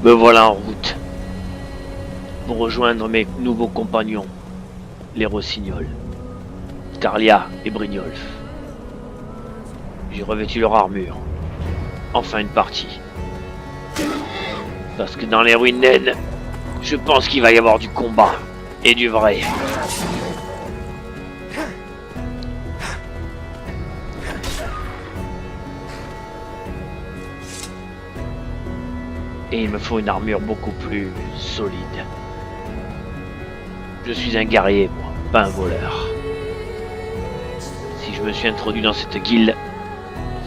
Me voilà en route pour rejoindre mes nouveaux compagnons, les Rossignols, Scarlia et Brynjolf. J'ai revêtu leur armure, enfin une partie. Parce que dans les ruines naines, je pense qu'il va y avoir du combat, et du vrai. Et il me faut une armure beaucoup plus solide. Je suis un guerrier, moi, pas un voleur. Si je me suis introduit dans cette guilde,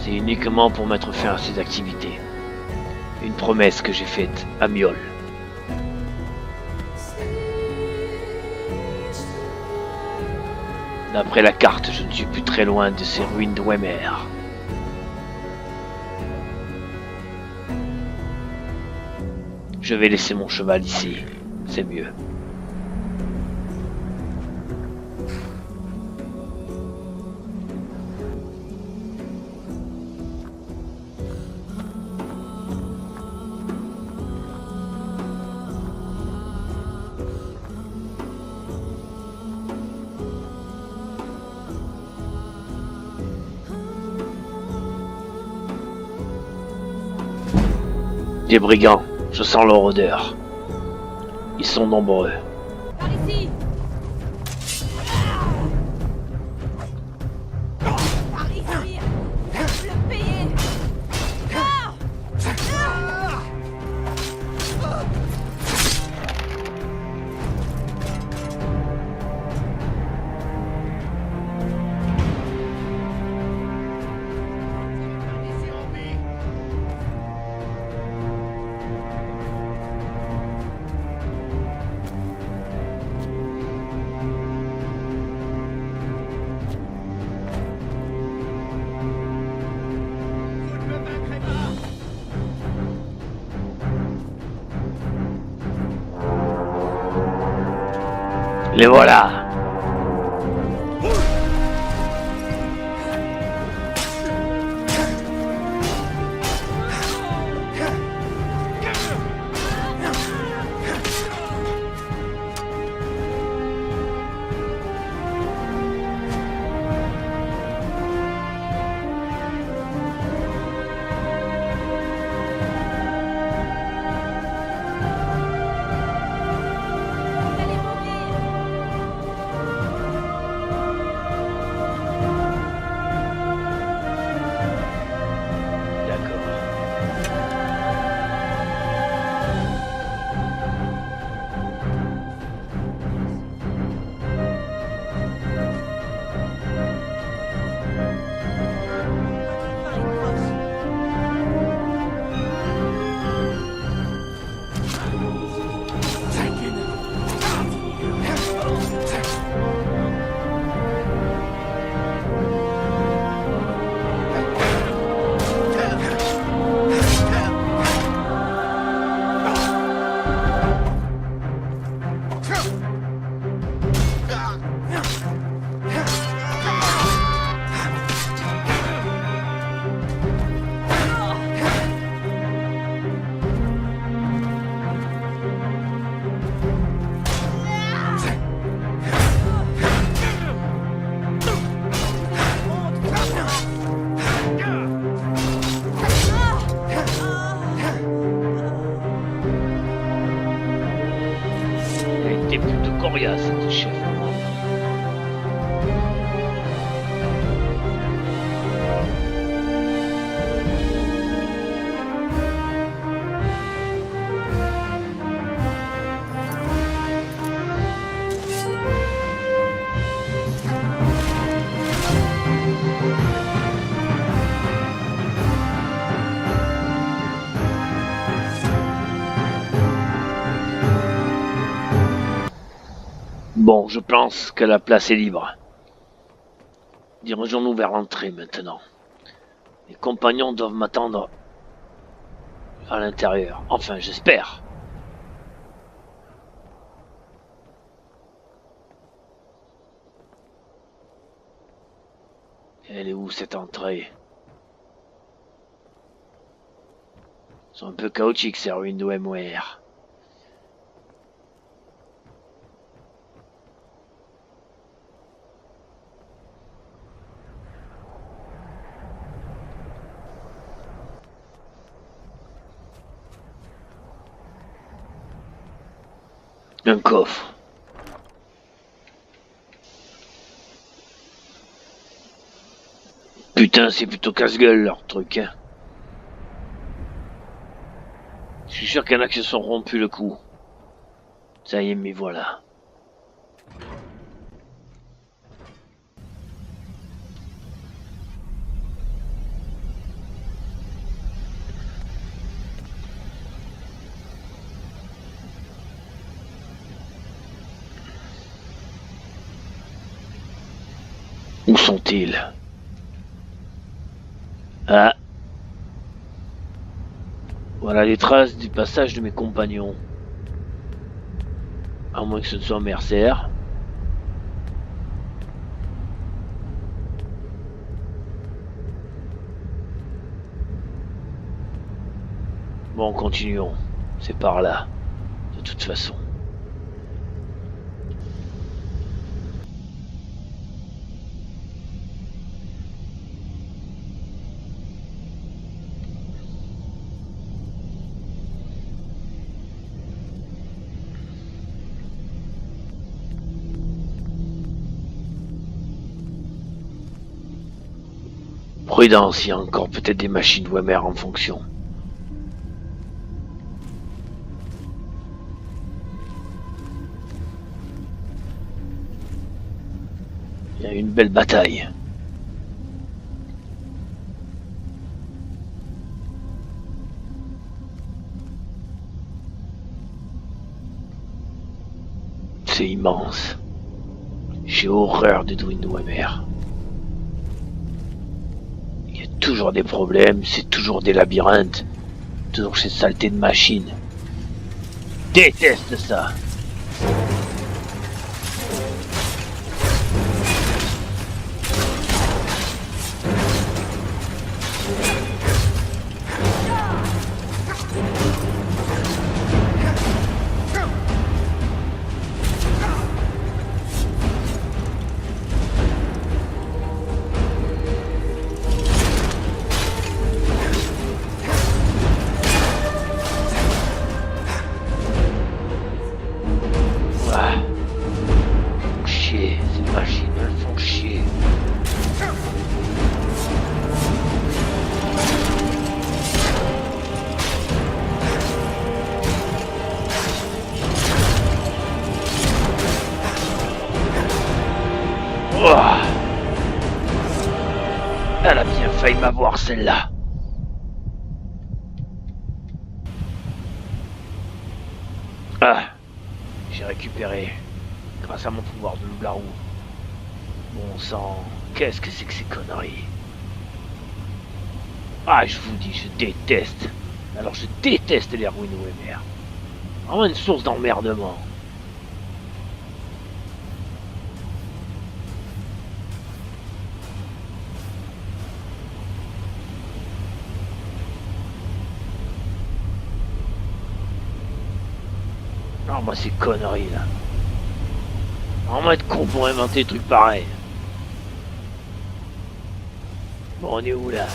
c'est uniquement pour mettre fin à ces activités. Une promesse que j'ai faite à Miol. D'après la carte, je ne suis plus très loin de ces ruines de Wemer. Je vais laisser mon cheval ici, c'est mieux. Des brigands, je sens leur odeur. Ils sont nombreux. Par ici. Par ici. Le payer. Ah. Les voilà! Vous allez mourir. D'accord. Fin est proche. Elle était plutôt coriace, cette chef. Bon, je pense que la place est libre. Dirigeons-nous vers l'entrée maintenant. Les compagnons doivent m'attendre à l'intérieur. Enfin, j'espère. Elle est où cette entrée? sont un peu chaotiques ces ruines d'OMR. Un coffre. Putain, c'est plutôt casse-gueule leur truc, hein. Je suis sûr qu'il y en a qui se sont rompus le cou. Ça y est, mais voilà. Où sont-ils? Ah. Voilà les traces du passage de mes compagnons. À moins que ce ne soit un mercenaire. Bon, continuons. C'est par là. De toute façon. Prudence, il y a encore peut-être des machines Wemmer en fonction. Il y a eu une belle bataille. C'est immense. J'ai horreur des druides Wemmer. Il y a toujours des problèmes, c'est toujours des labyrinthes, toujours ces saletés de machines. Déteste ça. Elle a bien failli m'avoir celle-là. Ah, j'ai récupéré grâce à mon pouvoir de loup-garou. Bon sang, qu'est-ce que c'est que ces conneries? Ah, je vous dis, je déteste. Alors je déteste les ruines Wemmer. Vraiment une source d'emmerdement. Non, moi ces conneries là. Vraiment être con pour inventer des trucs pareils. Bon, on est où là?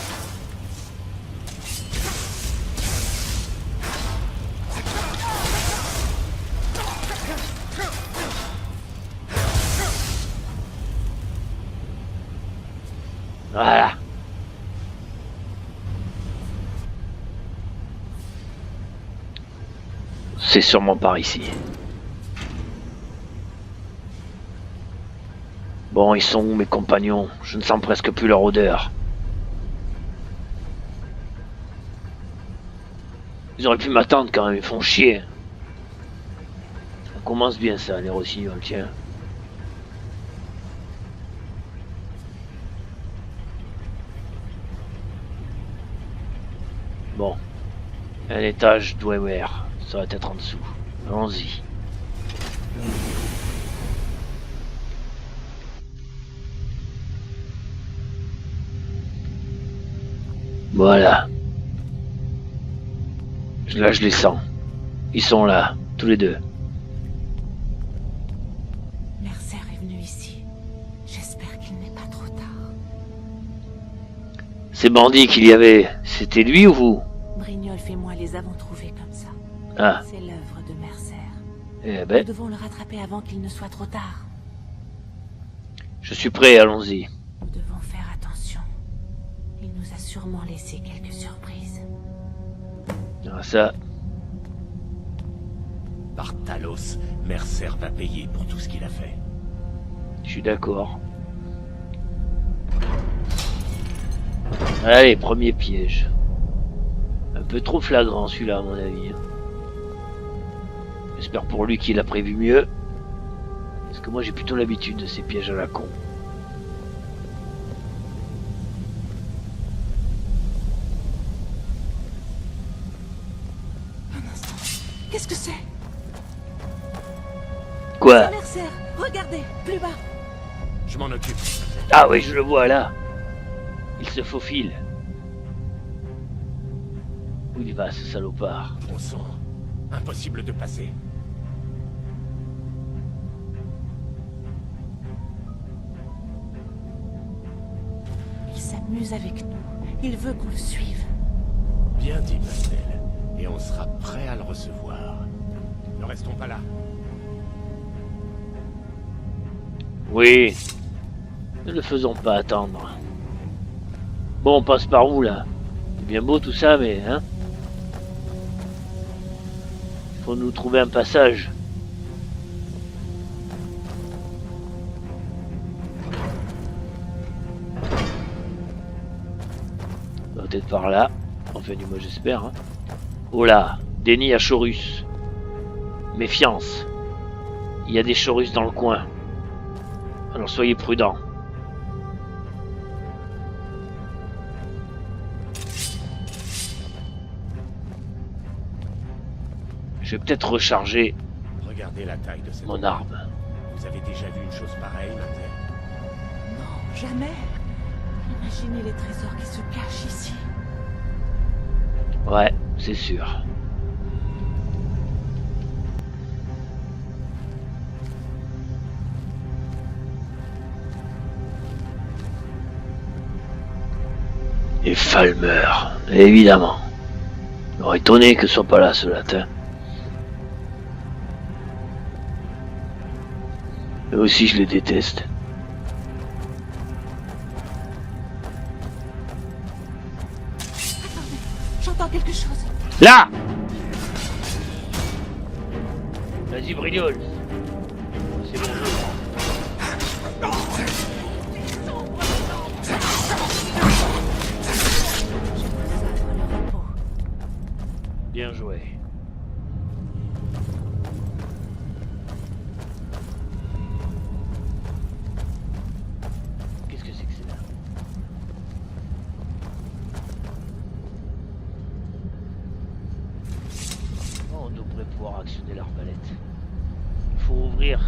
Voilà. C'est sûrement par ici. Bon, ils sont où mes compagnons? Je ne sens presque plus leur odeur. Ils auraient pu m'attendre quand même, ils font chier. On commence bien ça, les rossignols, tiens. Bon. Un étage d'Wemmer. Ça va être en dessous. Allons-y. Voilà. Là, je les sens. Ils sont là, tous les deux. Mercer est venu ici. J'espère qu'il n'est pas trop tard. Ces bandits qu'il y avait, c'était lui ou vous? Brignoles et moi les avons trouvés comme ça. Ah, C'est l'œuvre de Mercer. eh Nous ben, devons le rattraper avant qu'il ne soit trop tard. je suis prêt, allons-y. Nous devons faire attention. Il nous a sûrement laissé quelques surprises. Ah, ça, Par Talos, Mercer va payer pour tout ce qu'il a fait. je suis d'accord. Allez, premier piège. Un peu trop flagrant celui-là à mon avis. J'espère pour lui qu'il a prévu mieux. Parce que moi j'ai plutôt l'habitude de ces pièges à la con. Un instant. Qu'est-ce que c'est? Quoi? Mercer, regardez, plus bas. Je m'en occupe. Ah oui, je le vois là. Il se faufile. Où il va ce salopard? Bon sang. Impossible de passer. Il s'amuse avec nous. Il veut qu'on le suive. Bien dit, Pastel. Et on sera prêt à le recevoir. Ne restons pas là. Oui. Ne le faisons pas attendre. Bon, on passe par où là? C'est bien beau tout ça, mais hein? Il faut nous trouver un passage. Peut-être par là. Enfin, du moins j'espère. Hein. Oh là, déni à Chorus. Méfiance. Il y a des Chorus dans le coin. Alors soyez prudents. Je vais peut-être recharger Regardez la taille de cette mon arme. Vous avez déjà vu une chose pareille, Mantel? Non, jamais. Imaginez les trésors qui se cachent ici. Ouais, c'est sûr. Et Falmer, évidemment. Il m'aurait étonné que ce soit pas là ce latin. Eux aussi je les déteste. Attendez, j'entends quelque chose. Là! Vas-y Brignol. C'est bon. Sacre le repos. Bien joué. Qu'est-ce que c'est que c'est là? Oh, on devrait pouvoir actionner l'arbalète. Il faut ouvrir.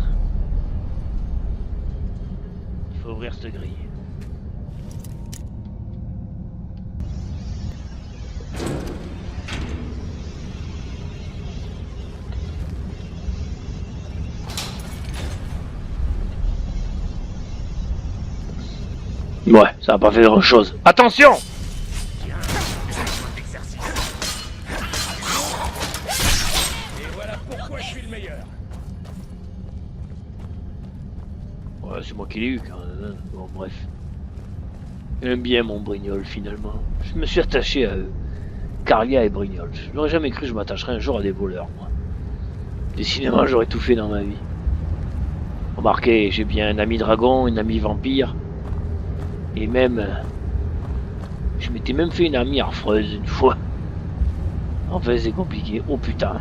Il faut ouvrir cette grille. Ouais, ça n'a pas fait grand chose. Attention! Tiens, d'exercice. Et voilà pourquoi je suis le meilleur. Ouais, c'est moi qui l'ai eu quand même. Bon, bref. J'aime bien mon Brignol finalement. Je me suis attaché à eux. Carlia et Brignol. Je n'aurais jamais cru que je m'attacherais un jour à des voleurs, moi. Décidément, j'aurais tout fait dans ma vie. Remarquez, j'ai bien un ami dragon, une amie vampire. Et même... je m'étais même fait une amie harfreuse une fois. Enfin, c'est compliqué. Oh putain.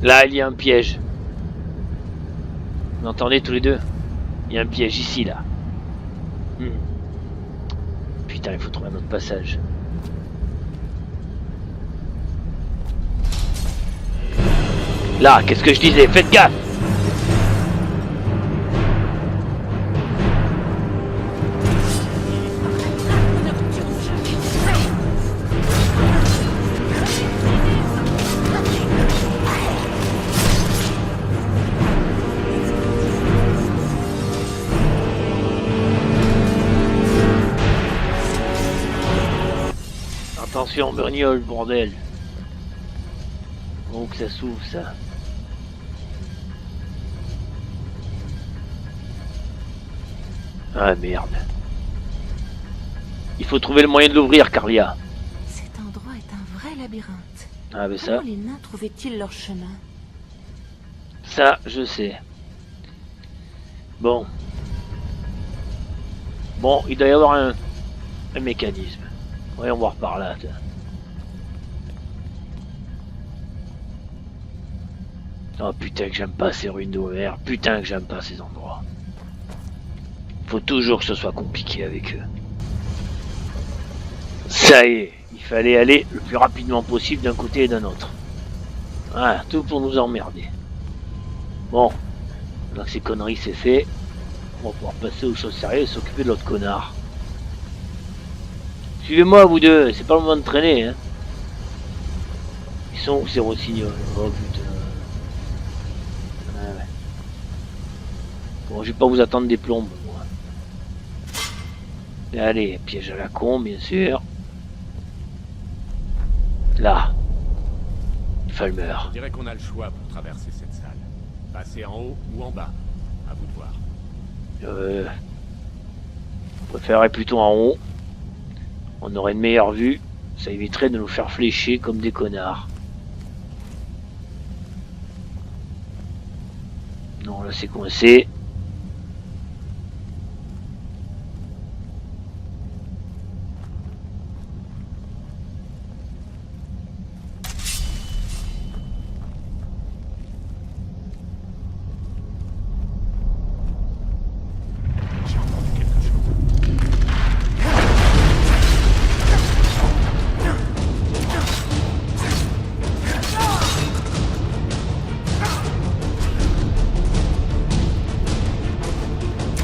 Là, il y a un piège. Vous entendez tous les deux? Il y a un piège ici, là. Putain, il faut trouver un autre passage. Là, qu'est-ce que je disais? Faites gaffe! Attention, Brignol, bordel. Oh, que ça s'ouvre, ça. Ah, merde. Il faut trouver le moyen de l'ouvrir, Carlia. Cet endroit est un vrai labyrinthe. Ah, mais ça, Comment les nains trouvaient-ils leur chemin? ça, je sais. Bon. Bon, il doit y avoir un mécanisme. Voyons voir par là. Tiens. Oh putain que j'aime pas ces ruines d'Omer. Putain que j'aime pas ces endroits. Faut toujours que ce soit compliqué avec eux. Ça y est, il fallait aller le plus rapidement possible d'un côté et d'un autre. Voilà, tout pour nous emmerder. Bon, maintenant que ces conneries c'est fait, on va pouvoir passer aux choses sérieuses et s'occuper de l'autre connard. Suivez-moi vous deux, c'est pas le moment de traîner hein. Ils sont où ces rossignols? Oh putain. Ah ouais. Bon, je vais pas vous attendre des plombes moi. Et allez, piège à la con bien sûr. Là. Falmer. On dirait qu'on a le choix pour traverser cette salle. Passer en haut ou en bas. À vous de voir. Je préférerais plutôt en haut. On aurait une meilleure vue. Ça éviterait de nous faire flécher comme des connards. Non, là c'est coincé. J'ai entendu quelque chose.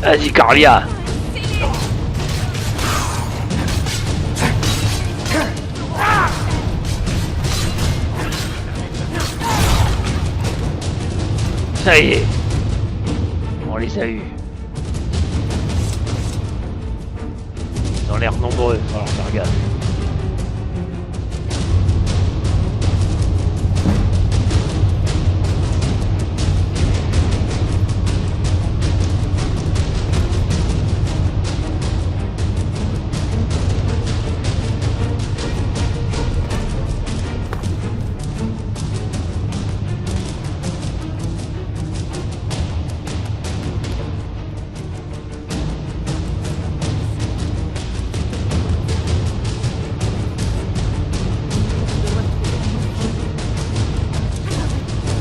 Vas-y Carlia. Ça y est. On les a eus. Ils ont l'air nombreux, alors faire gaffe.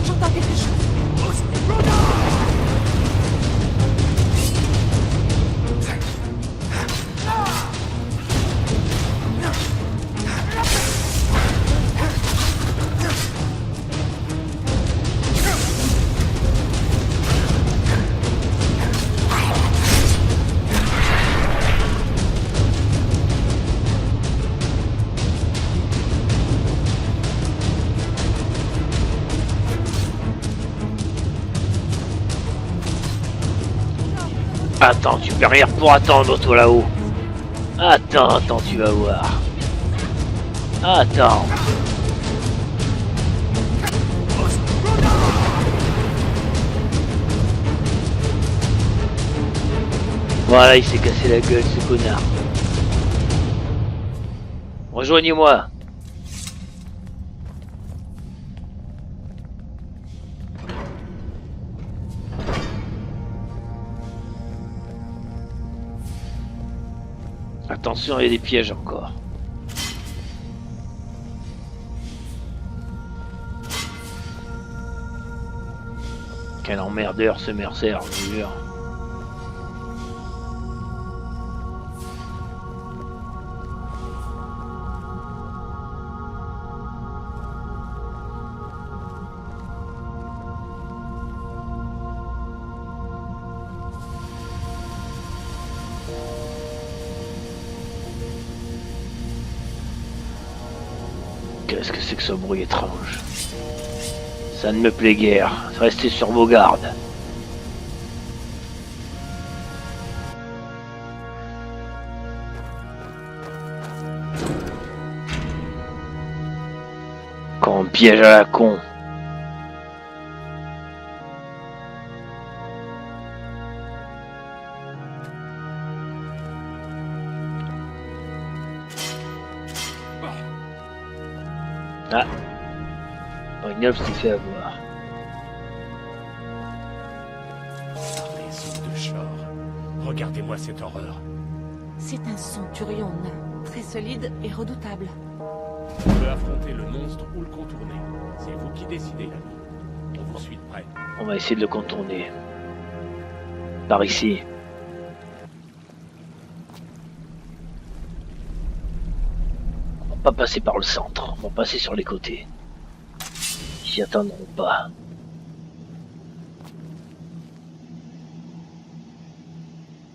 J'entends quelque chose. Attends, tu peux rien pour attendre toi là-haut. Attends, tu vas voir. Attends. Voilà, il s'est cassé la gueule ce connard. Rejoignez-moi. Attention, il y a des pièges encore. Quel emmerdeur ce Mercer, je vous jure. Qu'est-ce que c'est que ce bruit étrange? Ça ne me plaît guère. Restez sur vos gardes. Ton piège à la con. Ah. Brignoles s'est fait avoir. Les os de Shor. Regardez-moi cette horreur. C'est un centurion nain, très solide et redoutable. On peut affronter le monstre ou le contourner. C'est vous qui décidez, l'ami. On vous suit de près. On va essayer de le contourner. Par ici. On va pas passer par le centre. On va passer sur les côtés. Ils s'y attendront pas.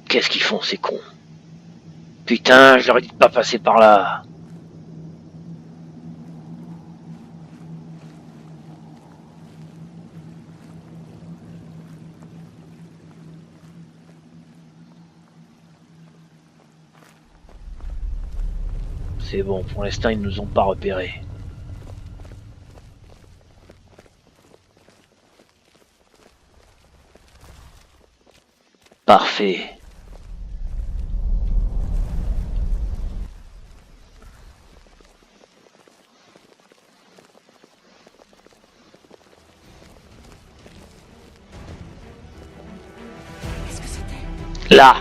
Qu'est-ce qu'ils font, ces cons? Putain, je leur ai dit de pas passer par là. C'est bon, pour l'instant, ils nous ont pas repérés. Parfait. Qu'est-ce que c'était? Là!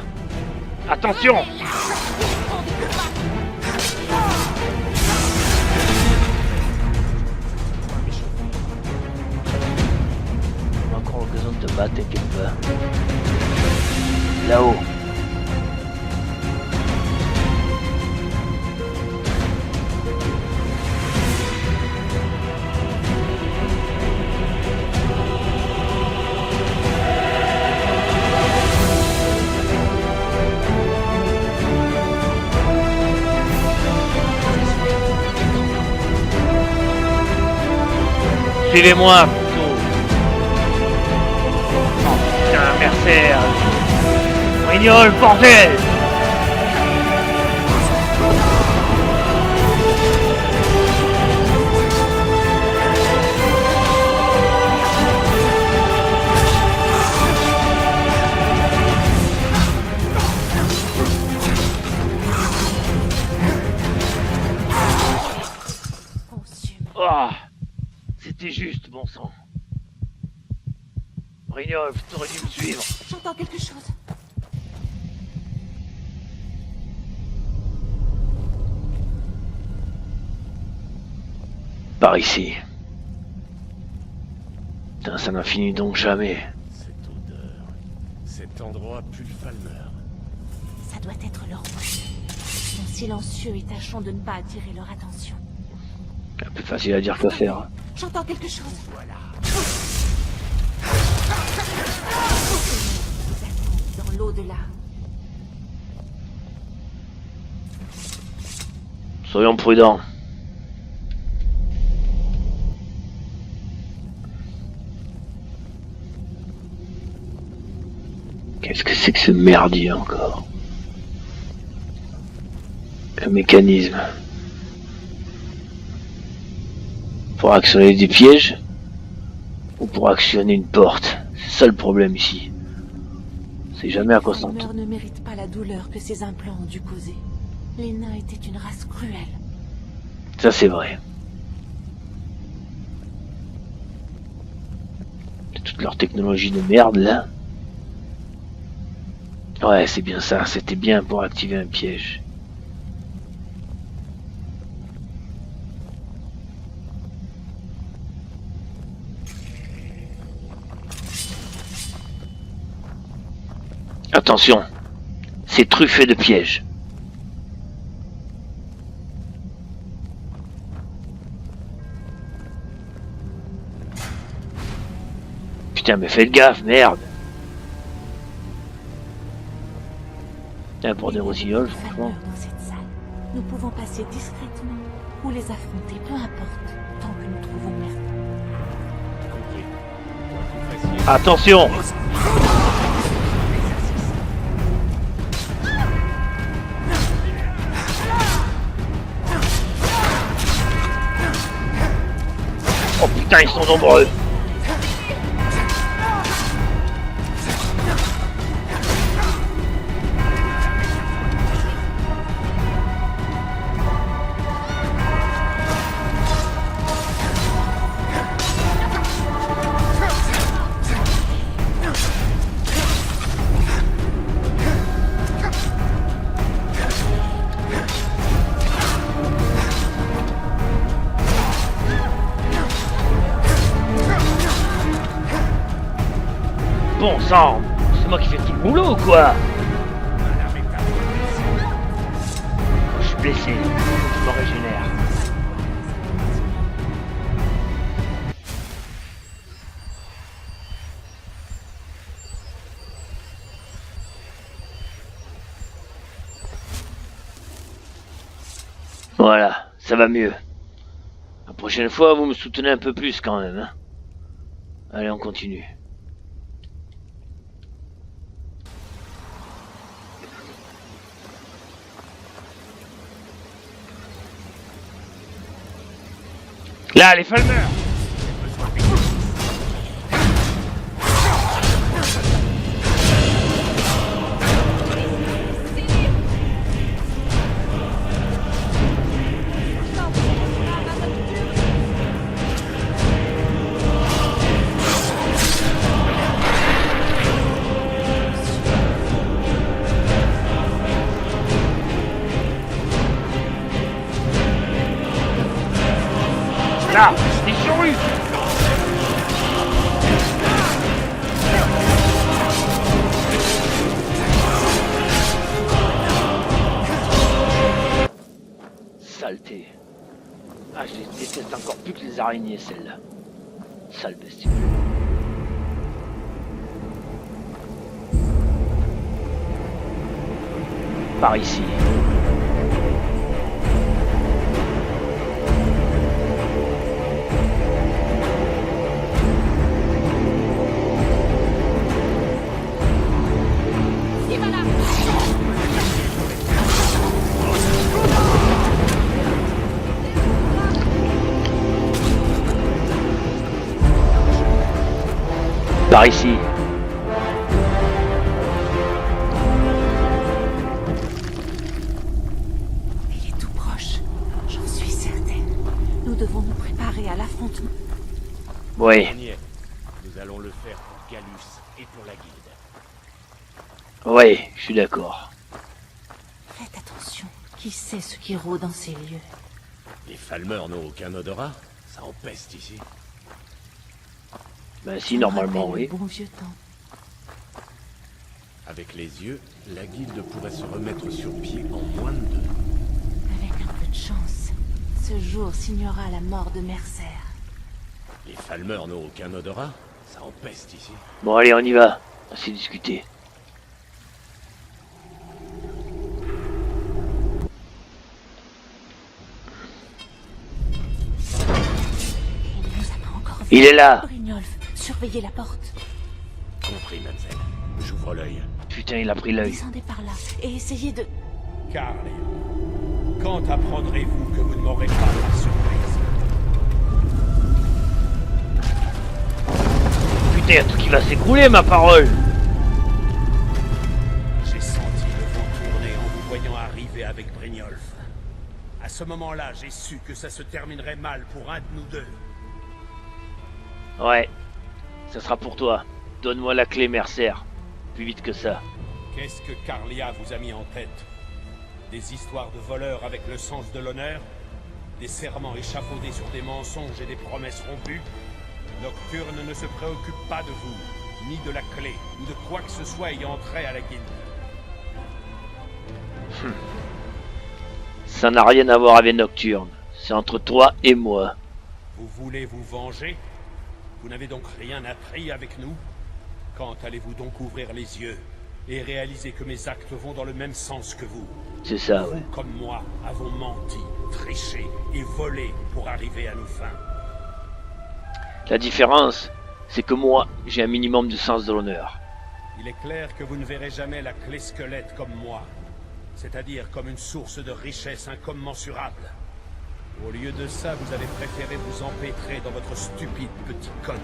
Attention! On a encore l'occasion de te battre, t'inquiète pas. Là-haut. Suivez-moi, plutôt. Oh putain, Mercer. Brignol, bordel! Oh, c'était juste, bon sang. Brignol, t'aurais dû me suivre. J'entends quelque chose. Par ici. Putain, ça n'en finit donc jamais. Cette odeur. Cet endroit pue le Falmer. Ça doit être leur bruit. Ils sont silencieux et tâchons de ne pas attirer leur attention. Un peu facile à dire que faire. J'entends quelque chose. Voilà. Ils attendent dans l'au-delà. Soyons prudents. Qu'est-ce que c'est que ce merdier encore? Un mécanisme. Pour actionner des pièges? Ou pour actionner une porte? C'est ça le problème ici. C'est jamais à quoi s'en Les ne méritent pas la douleur que ces implants ont dû causer. Les nains étaient une race cruelle. Ça c'est vrai. Toute leur technologie de merde là. Ouais, c'est bien ça, c'était bien pour activer un piège. Attention, c'est truffé de pièges. Putain, mais faites gaffe, merde. Putain, pour des rossignols, franchement. Dans cette salle, nous pouvons passer discrètement ou les affronter, peu importe, tant que nous trouvons Merlin. Compris. Quoi que vous fassiez. Attention! Putain, ils sont nombreux. Bon sang, c'est moi qui fais tout le boulot ou quoi? Je suis blessé, je me régénère. Voilà, ça va mieux. La prochaine fois, vous me soutenez un peu plus quand même, hein. Allez, on continue. Là, les Falmer! Là, c'est sur lui! Saleté. Ah, je les déteste encore plus que les araignées, celles-là. Sale bestiole. Par ici. Par ici. Il est tout proche. J'en suis certaine. Nous devons nous préparer à l'affrontement. Oui. On y est. Nous allons le faire pour Gallus et pour la guilde. Oui, je suis d'accord. Faites attention. Qui sait ce qui rôde dans ces lieux? Les Falmer n'ont aucun odorat. Ça empeste ici. Ben si, normalement, oui. Le bon vieux temps. Avec les yeux, la guilde pourrait se remettre sur pied en moins de 2. Avec un peu de chance, ce jour signera la mort de Mercer. Les Falmer n'ont aucun odorat. Ça empeste ici. Bon, allez, on y va. Assez discuté. Il ne nous a pas encore vu. Il est là. Brynjolf, surveillez la porte. Compris, mademoiselle. J'ouvre l'œil. Putain, il a pris l'œil. Descendez par là et essayez de... Carl, quand apprendrez-vous que vous ne m'aurez pas par surprise? Putain, y a tout qui va s'écrouler, ma parole. J'ai senti le vent tourner en vous voyant arriver avec Brynjolf. À ce moment-là, j'ai su que ça se terminerait mal pour un de nous deux. Ouais. Ça sera pour toi. Donne-moi la clé, Mercer. Plus vite que ça. Qu'est-ce que Carlia vous a mis en tête? Des histoires de voleurs avec le sens de l'honneur? Des serments échafaudés sur des mensonges et des promesses rompues? Nocturne ne se préoccupe pas de vous, ni de la clé, ou de quoi que ce soit ayant trait à la guilde. Ça n'a rien à voir avec Nocturne. C'est entre toi et moi. Vous voulez vous venger? Vous n'avez donc rien appris avec nous? Quand allez-vous donc ouvrir les yeux et réaliser que mes actes vont dans le même sens que vous? C'est ça, ouais. Vous, comme moi, avons menti, triché et volé pour arriver à nos fins. La différence, c'est que moi, j'ai un minimum de sens de l'honneur. Il est clair que vous ne verrez jamais la clé squelette comme moi, c'est-à-dire comme une source de richesse incommensurable. Au lieu de ça, vous avez préféré vous empêtrer dans votre stupide petit code.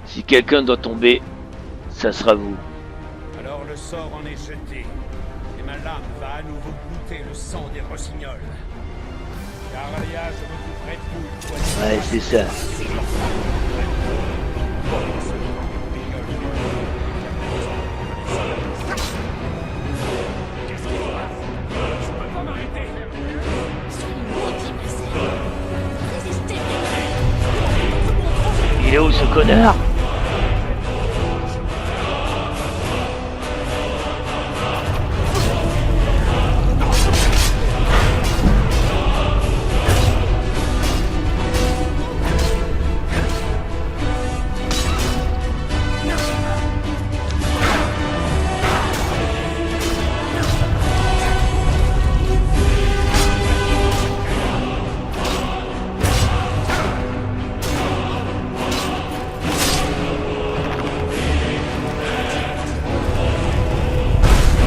Si quelqu'un doit tomber, ça sera vous. Alors le sort en est jeté, et ma lame va à nouveau goûter le sang des rossignols. Carlia, je me couperai de vous. Ouais, c'est ça. Il est où ce connard?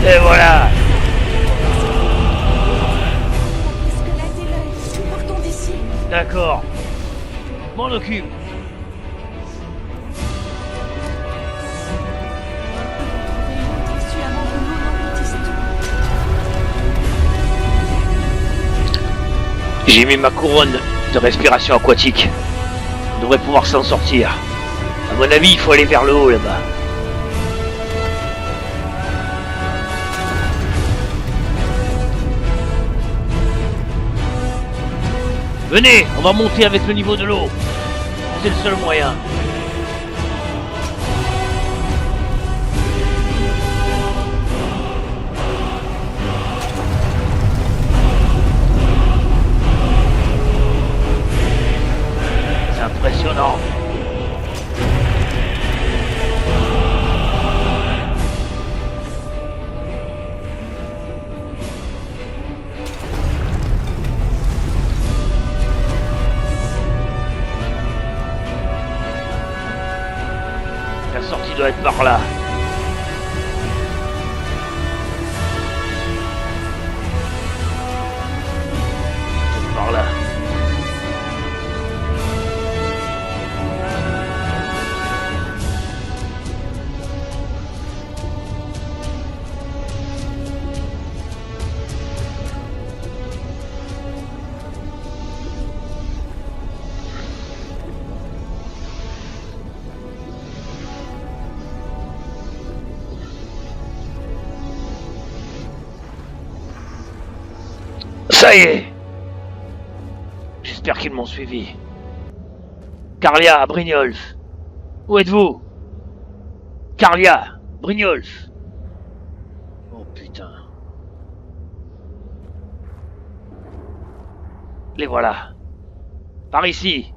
Et voilà. Squelette et l'œil, partons d'ici. D'accord. M'en occupe. Issu avant que l'eau n'engloutisse tout. J'ai mis ma couronne de respiration aquatique. On devrait pouvoir s'en sortir. À mon avis, il faut aller vers le haut là-bas. Venez, on va monter avec le niveau de l'eau. C'est le seul moyen. C'est impressionnant. La sortie doit être par là. C'est par là. Ça y est. J'espère qu'ils m'ont suivi. Carlia, Brynjolf. Où êtes-vous? Carlia, Brynjolf. Oh putain. Les voilà. Par ici.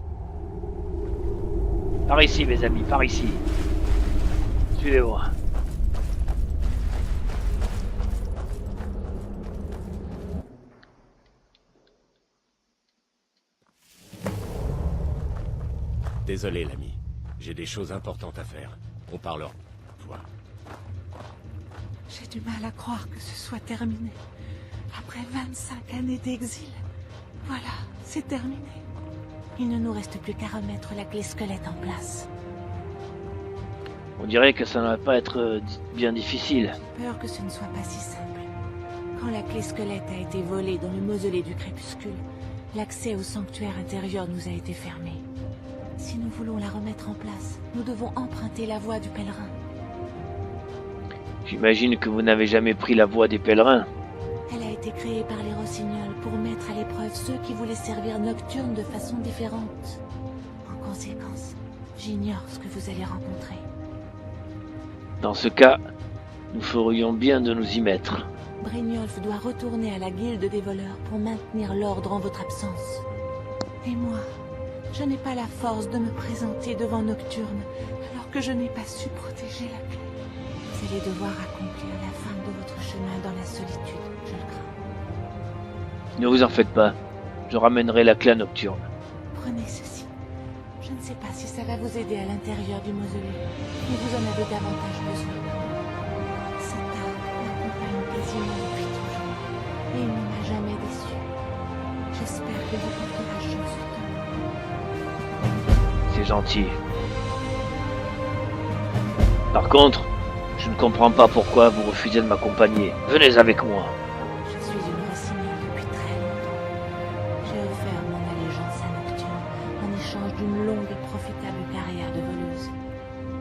Par ici, mes amis, par ici. Suivez-moi. Désolé, l'ami. J'ai des choses importantes à faire. On parlera. Toi. J'ai du mal à croire que ce soit terminé. Après 25 années d'exil. Voilà, c'est terminé. Il ne nous reste plus qu'à remettre la clé squelette en place. On dirait que ça ne va pas être bien difficile. J'ai peur que ce ne soit pas si simple. Quand la clé squelette a été volée dans le mausolée du crépuscule, l'accès au sanctuaire intérieur nous a été fermé. Si nous voulons la remettre en place, nous devons emprunter la voie du pèlerin. J'imagine que vous n'avez jamais pris la voie des pèlerins. Elle a été créée par les Rossignols pour mettre à l'épreuve ceux qui voulaient servir Nocturne de façon différente. En conséquence, j'ignore ce que vous allez rencontrer. Dans ce cas, nous ferions bien de nous y mettre. Brynjolf doit retourner à la guilde des voleurs pour maintenir l'ordre en votre absence. Et moi, je n'ai pas la force de me présenter devant Nocturne alors que je n'ai pas su protéger la clé. Vous allez devoir accomplir la fin de votre chemin dans la solitude, je le crains. Ne vous en faites pas. Je ramènerai la clé à Nocturne. Prenez ceci. Je ne sais pas si ça va vous aider à l'intérieur du mausolée, mais vous en avez davantage besoin. Cet arc m'accompagne quasiment depuis toujours, et il ne m'a jamais déçu. gentil. Par contre, je ne comprends pas pourquoi vous refusez de m'accompagner. Venez avec moi. Je suis une rossignol depuis très longtemps. J'ai offert mon allégeance à Nocturne en échange d'une longue et profitable carrière de voleuse.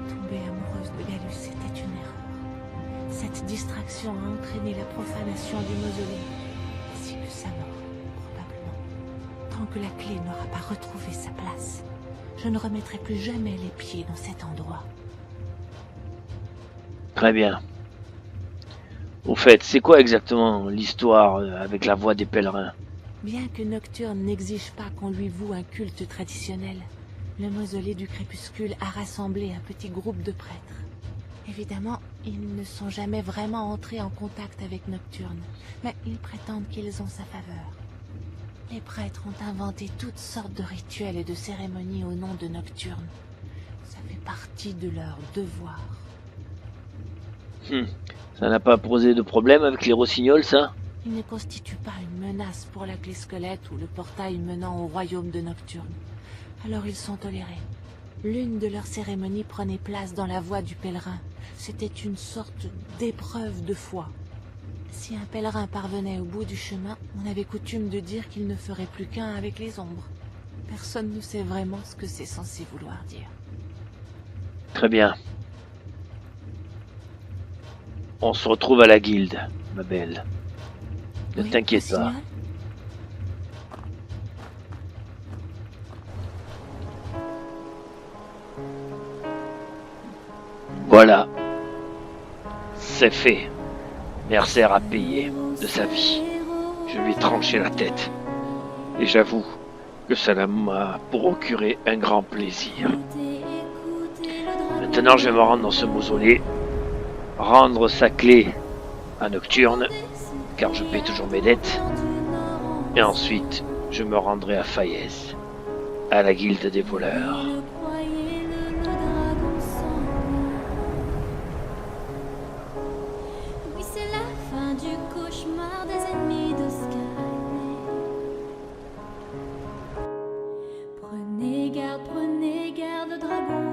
Tomber amoureuse de Gallus était une erreur. Cette distraction a entraîné la profanation du mausolée, ainsi que sa mort, probablement. Tant que la clé n'aura pas retrouvé sa place, je ne remettrai plus jamais les pieds dans cet endroit. Très bien. Au fait, c'est quoi exactement l'histoire avec la voix des pèlerins? Bien que Nocturne n'exige pas qu'on lui voue un culte traditionnel, le mausolée du crépuscule a rassemblé un petit groupe de prêtres. Évidemment, ils ne sont jamais vraiment entrés en contact avec Nocturne, mais ils prétendent qu'ils ont sa faveur. Les prêtres ont inventé toutes sortes de rituels et de cérémonies au nom de Nocturne. Ça fait partie de leur devoir. Ça n'a pas posé de problème avec les rossignols, ça? Ils ne constituent pas une menace pour la clé squelette ou le portail menant au royaume de Nocturne. Alors ils sont tolérés. L'une de leurs cérémonies prenait place dans la voie du pèlerin. C'était une sorte d'épreuve de foi. Si un pèlerin parvenait au bout du chemin, on avait coutume de dire qu'il ne ferait plus qu'un avec les ombres. Personne ne sait vraiment ce que c'est censé vouloir dire. Très bien. On se retrouve à la guilde, ma belle. Ne Oui, t'inquiète pas. Rossignol ? Voilà. C'est fait. Mercer a payé de sa vie. Je lui ai tranché la tête. Et j'avoue que cela m'a procuré un grand plaisir. Maintenant, je vais me rendre dans ce mausolée, rendre sa clé à Nocturne, car je paie toujours mes dettes. Et ensuite, je me rendrai à Fayez, à la guilde des voleurs. Oui, c'est la fin du cauchemar des ennemis de Skyrim. Prenez garde, le dragon